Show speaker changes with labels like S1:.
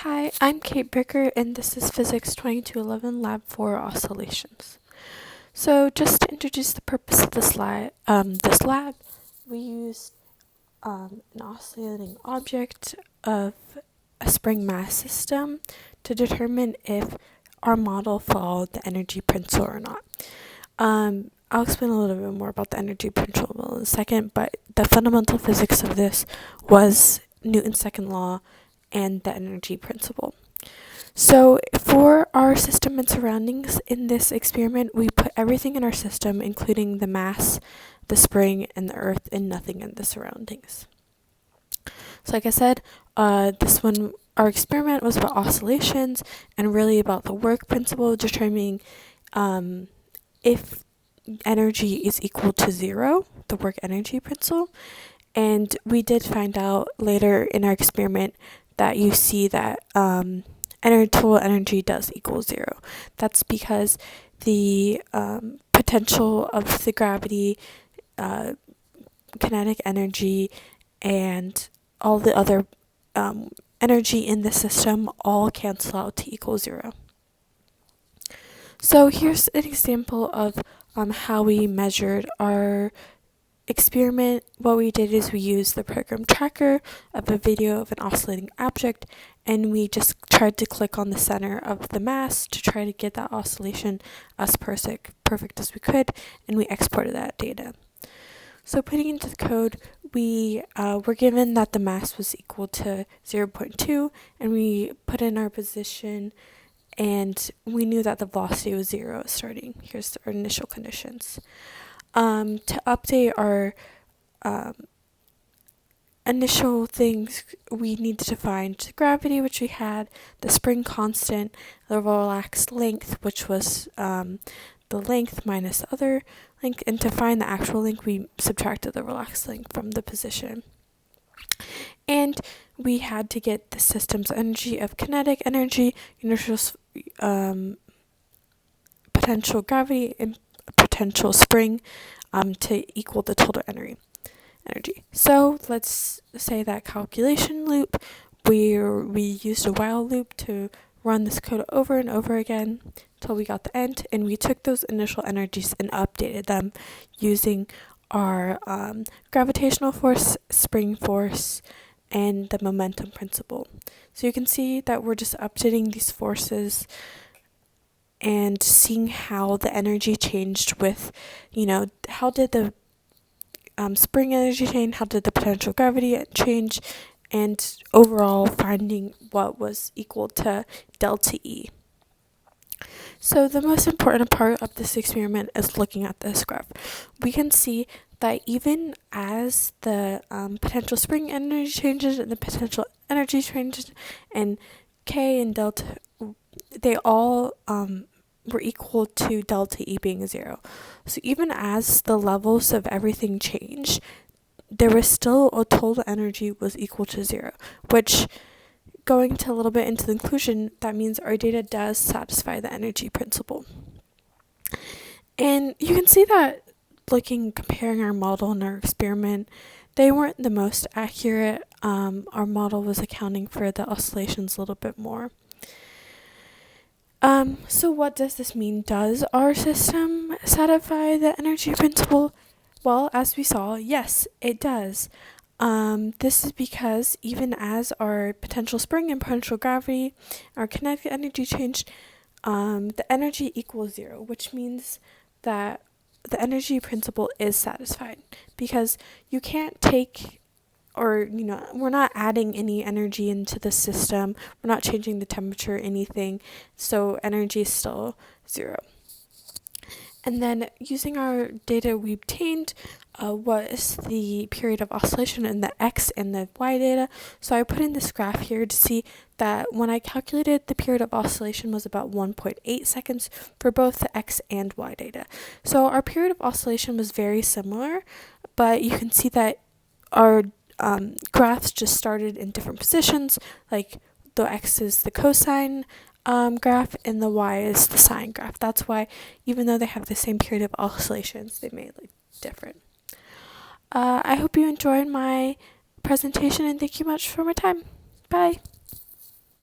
S1: Hi, I'm Kate Bricker, and this is Physics 2211 Lab 4 Oscillations. So, just to introduce the purpose of this lab, we used an oscillating object of a spring mass system to determine if our model followed the energy principle or not. I'll explain a little bit more about the energy principle in a second, but the fundamental physics of this was Newton's second law and the energy principle. So, for our system and surroundings in this experiment, we put everything in our system, including the mass, the spring, and the earth, and nothing in the surroundings. So, like I said, our experiment was about oscillations and really about the work principle, determining if energy is equal to zero, the work energy principle. And we did find out later in our experiment that you see that total energy does equal zero. That's because the potential of the gravity, kinetic energy, and all the other energy in the system all cancel out to equal zero. So here's an example of how we measured our experiment. What we did is we used the program tracker of a video of an oscillating object, and we just tried to click on the center of the mass to try to get that oscillation as perfect as we could, and we exported that data. So putting into the code, we were given that the mass was equal to 0.2, and we put in our position, and we knew that the velocity was 0 starting. Here's our initial conditions. To update our initial things, we needed to find the gravity, which we had, the spring constant, the relaxed length, which was the length minus the other length, and to find the actual length, we subtracted the relaxed length from the position. And we had to get the system's energy of kinetic energy, inertial potential gravity, and potential spring to equal the total energy. So let's say that calculation loop, we used a while loop to run this code over and over again until we got the end, and we took those initial energies and updated them using our gravitational force, spring force, and the momentum principle. So you can see that we're just updating these forces and seeing how the energy changed with, how did the spring energy change, how did the potential gravity change, and overall finding what was equal to delta E. So the most important part of this experiment is looking at this graph. We can see that even as the potential spring energy changes and the potential energy changes, and K and delta, they all were equal to delta E being 0. So even as the levels of everything changed, there was still a total energy was equal to 0, which, going to a little bit into the conclusion, that means our data does satisfy the energy principle. And you can see that comparing our model and our experiment, they weren't the most accurate. Our model was accounting for the oscillations a little bit more. So what does this mean? Does our system satisfy the energy principle? Well, as we saw, yes, it does. This is because even as our potential spring and potential gravity, our kinetic energy changed, the energy equals 0, which means that the energy principle is satisfied, because you can't take, or we're not adding any energy into the system, we're not changing the temperature or anything, so energy is still 0. And then using our data we obtained, what is the period of oscillation in the X and the Y data. So I put in this graph here to see that when I calculated, the period of oscillation was about 1.8 seconds for both the X and Y data. So our period of oscillation was very similar, but you can see that our graphs just started in different positions, like the X is the cosine graph and the Y is the sine graph. That's why, even though they have the same period of oscillations, they may look different. I hope you enjoyed my presentation, and thank you much for my time. Bye.